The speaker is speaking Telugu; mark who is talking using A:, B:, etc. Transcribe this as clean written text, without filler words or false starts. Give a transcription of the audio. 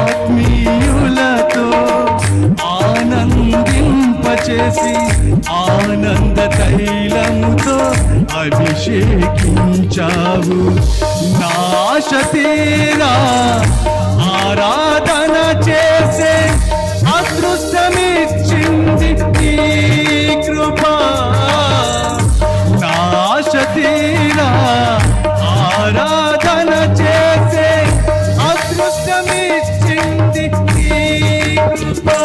A: ఆత్మీయులతో ఆనందింపచేసి ఆనంద తైలముతో అభిషేకించావు. నాశ తీరా ఆరాధన చేసే అదృష్టమిచ్చింది నీ కృపా. నాశ తీరా ఆరాధన చేసే అదృష్టమిచ్చింది నీ కృపా.